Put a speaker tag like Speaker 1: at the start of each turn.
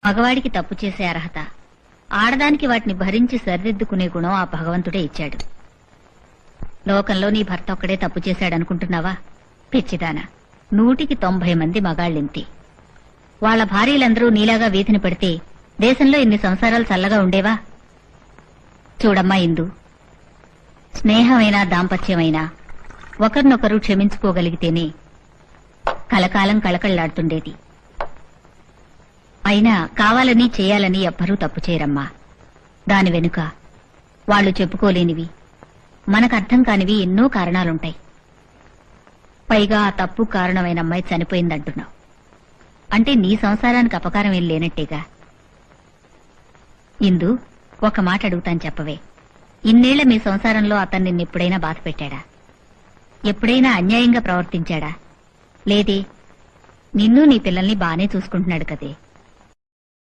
Speaker 1: మగవాడికి తప్పు చేసే అర్హత, ఆడదానికి వాటిని భరించి సరిదిద్దుకునే గుణం ఆ భగవంతుడే ఇచ్చాడు. లోకంలో నీ భర్త ఒక్కడే తప్పు చేశాడనుకుంటున్నావా? పిచ్చిదానా, 190 మంది మగాళ్ళింతి. వాళ్ల భార్యలందరూ నీలాగా వీధిని పడితే దేశంలో ఇన్ని సంసారాలు చల్లగా ఉండేవా? చూడమ్మా ఇందు, స్నేహమైనా దాంపత్యమైనా ఒకరినొకరు క్షమించుకోగలిగితేనే కలకాలం కళకళ్లాడుతుండేది. అయినా కావాలని చేయాలని ఎవ్వరూ తప్పు చేయరమ్మా. దాని వెనుక వాళ్లు చెప్పుకోలేనివి, మనకర్థం కానివి ఎన్నో కారణాలుంటాయి. పైగా ఆ తప్పు కారణమైన అమ్మాయి చనిపోయిందంటున్నావు అంటే నీ సంసారానికి అపకారం ఏం లేనట్టేగా. ఇందు, ఒక మాట అడుగుతాను చెప్పవే. ఇన్నేళ్ల మీ సంసారంలో అతను నిన్నెప్పుడైనా బాధ పెట్టాడా? ఎప్పుడైనా అన్యాయంగా ప్రవర్తించాడా? లేదే. నిన్ను నీ పిల్లల్ని బానే చూసుకుంటున్నాడు కదే.